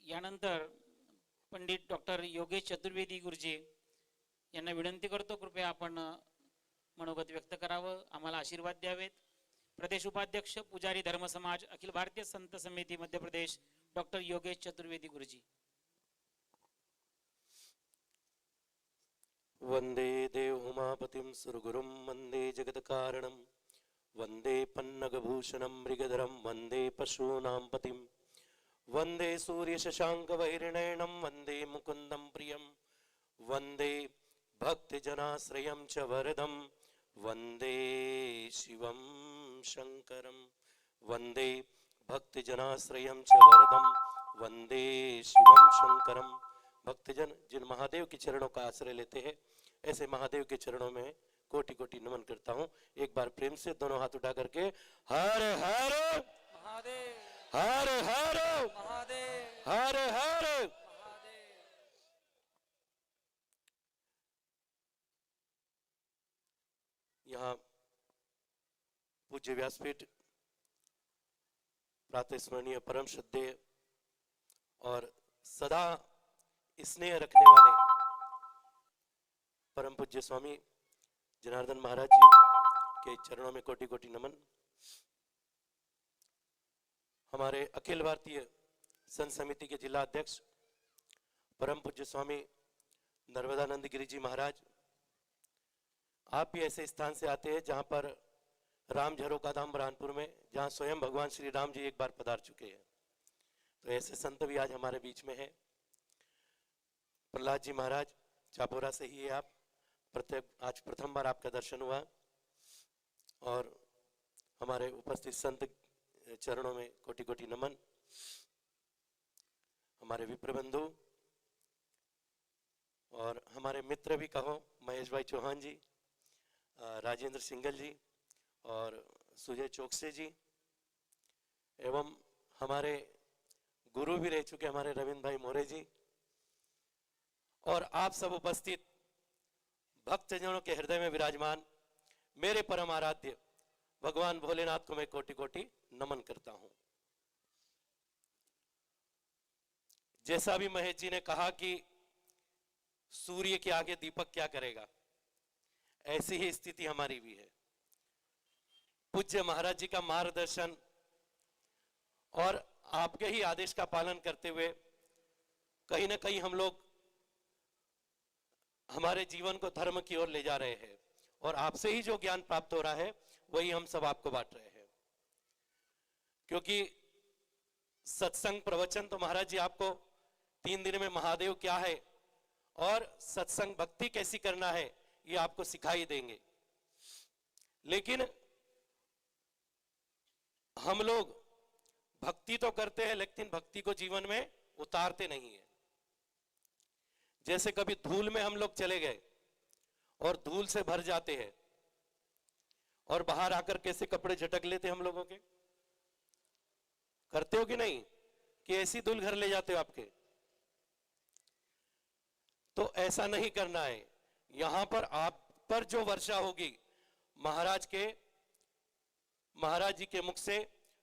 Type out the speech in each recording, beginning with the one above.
यानंतर पंडित डॉक्टर योगेश चतुर्वेदी गुरुजी यांना विनंती करतो, कृपया आपण मनोगत व्यक्त करावं, आम्हाला आशीर्वाद द्यावेत. प्रदेश उपाध्यक्ष पुजारी धर्म समाज अखिल भारतीय संत समिती मध्य प्रदेश डॉक्टर योगेश चतुर्वेदी गुरुजी. वंदे देव उमापतिं सुरगुरुं वंदे जगत्कारणं वंदे पन्नगभूषणं मृगधरं वंदे पशूनां पतिं वंदे सूर्यशशाङ्कवैरिणैनं वंदे मुकुन्दं प्रियं वंदे भक्तजनाश्रयं च वरदं वंदे शिवं शंकरं वंदे भक्तजनाश्रयं च वरदं वंदे शिवं शंकरं. भक्तजन जिन महादेव के चरणों का आश्रय लेते हैं, ऐसे महादेव के चरणों में कोटि कोटि नमन करता हूँ. एक बार प्रेम से दोनों हाथ उठा करके हर हर महादेव, हर हर महादेव, हर हर. महादेव. यहाँ पूज्य व्यासपीठ प्रातः स्मरणीय परम श्रद्धेय और सदा स्नेह रखने वाले परम पूज्य स्वामी जनार्दन महाराज जी के चरणों में कोटि कोटि नमन. हमारे अखिल भारतीय संत समिति के जिला अध्यक्ष परम पूज्य स्वामी नर्मदानंद गिरी जी महाराज, आप भी ऐसे स्थान से आते हैं जहां पर राम झरों का धाम बुरहानपुर में, जहां स्वयं भगवान श्री राम जी एक बार पधार चुके हैं. तो ऐसे संत भी आज हमारे बीच में है. प्रहलाद जी महाराज चापोरा से ही है आप, आज प्रथम बार आपका दर्शन हुआ. और हमारे उपस्थित संत चरणों में कोटि कोटि नमन. हमारे विप्र बंधु और हमारे मित्र भी कहो, महेश भाई चौहान जी, राजेंद्र सिंगल जी और सुजय चौकसे जी, एवं हमारे गुरु भी रह चुके हमारे रविंद्र भाई मोरे जी, और आप सब उपस्थित भक्तजनों के हृदय में विराजमान मेरे परम आराध्य भगवान भोलेनाथ को मैं कोटि कोटि नमन करता हूं. जैसा भी महेश जी ने कहा कि सूर्य के आगे दीपक क्या करेगा, ऐसी ही स्थिति हमारी भी है. पूज्य महाराज जी का मार्गदर्शन और आपके ही आदेश का पालन करते हुए कहीं ना कहीं हम लोग हमारे जीवन को धर्म की ओर ले जा रहे हैं, और आपसे ही जो ज्ञान प्राप्त हो रहा है वही हम सब आपको बांट रहे हैं. क्योंकि सत्संग प्रवचन तो महाराज जी आपको 3 दिन में महादेव क्या है और सत्संग भक्ति कैसी करना है ये आपको सिखाई देंगे. लेकिन हम लोग भक्ति तो करते हैं, लेकिन भक्ति को जीवन में उतारते नहीं है. जैसे कभी धूल में हम लोग चले गए और धूल से भर जाते हैं, और बाहर आकर कैसे कपड़े झटक लेते हम लोगों के, करते हो कि नहीं, कि ऐसी धूल घर ले जाते हो आपके. तो ऐसा नहीं करना है. यहां पर आप पर जो वर्षा होगी, महाराज जी के मुख से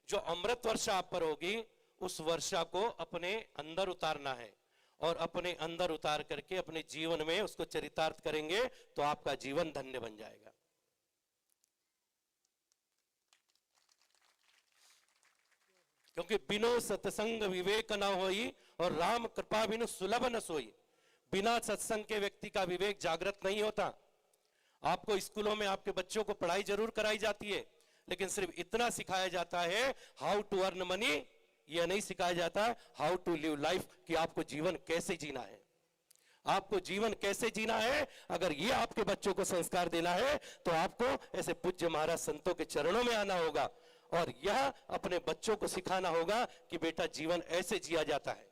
जो अमृत वर्षा आप पर होगी, उस वर्षा को अपने अंदर उतारना है, और अपने अंदर उतार करके अपने जीवन में उसको चरितार्थ करेंगे तो आपका जीवन धन्य बन जाएगा. क्योंकि बिनो सत्संग विवेक न होई और राम कृपा बिनु सुलभ न सोई. बिना सत्संग के व्यक्ति का विवेक जागृत नहीं होता. आपको स्कूलों में आपके बच्चों को पढ़ाई जरूर कराई जाती है, लेकिन सिर्फ इतना सिखाया जाता है हाउ टू अर्न मनी, यह नहीं सिखाया जाता हाउ टू लिव लाइफ, कि आपको जीवन कैसे जीना है. आपको जीवन कैसे जीना है, अगर ये आपके बच्चों को संस्कार देना है तो आपको ऐसे पूज्य महाराज संतों के चरणों में आना होगा, और यह अपने बच्चों को सिखाना होगा कि बेटा जीवन ऐसे जिया जाता है.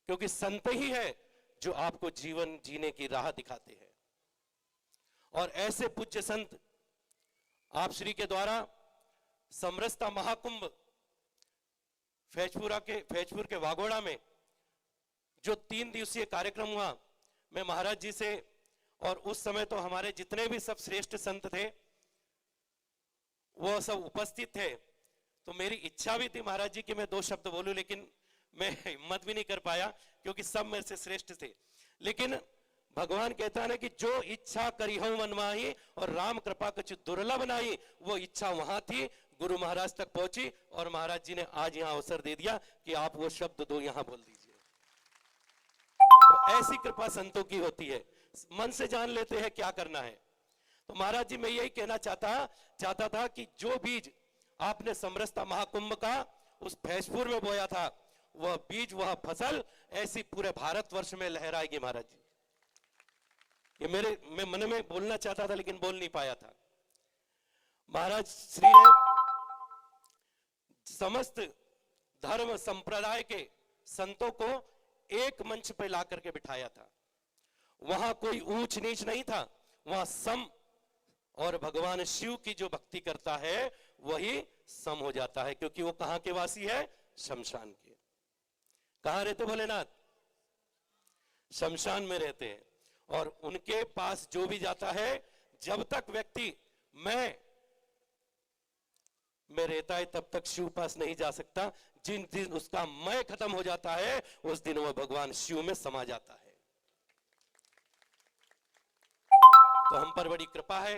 क्योंकि संत ही है जो आपको जीवन जीने की राह दिखाते हैं. और ऐसे पूज्य संत आप श्री के द्वारा समरसता महाकुंभ फैजपुर के वाघोड़ा में जो 3 दिवसीय कार्यक्रम हुआ, मैं महाराज जी से, और उस समय तो हमारे जितने भी सब श्रेष्ठ संत थे वो सब उपस्थित थे, तो मेरी इच्छा भी थी महाराज जी कि मैं 2 शब्द बोलूं, लेकिन मैं हिम्मत भी नहीं कर पाया क्योंकि सब मेरे से श्रेष्ठ थे। लेकिन भगवान कहता है ना कि जो इच्छा करी हो मन माही और राम कृपा कुछ दुर्लभ नाही, वो इच्छा वहां थी, गुरु महाराज तक पहुंची और महाराज जी ने आज यहां अवसर दे दिया कि आप वो शब्द दो यहां बोल दीजिए। तो ऐसी कृपा संतों की होती है, मन से जान लेते हैं क्या करना है। तो महाराज जी मैं यही कहना चाहता था कि जो बीज आपने समरसता महाकुंभ का उस भैंसपुर में बोया था, वह बीज वह फसल ऐसी पूरे भारतवर्ष में लहराएगी महाराज जी। ये मैं मन में बोलना चाहता था लेकिन बोल नहीं पाया था। महाराज श्री ने समस्त धर्म संप्रदाय के संतों को एक मंच पे ला करके बिठाया था। वहां कोई ऊंच नीच नहीं था, वहां सम, और भगवान शिव की जो भक्ति करता है वही सम हो जाता है, क्योंकि वो कहां के वासी है? शमशान के। कहां रहते भोलेनाथ? शमशान में रहते हैं। और उनके पास जो भी जाता है, जब तक व्यक्ति मैं रहता है तब तक शिव पास नहीं जा सकता। जिन दिन उसका मैं खत्म हो जाता है उस दिन वह भगवान शिव में समा जाता है। तो हम पर बड़ी कृपा है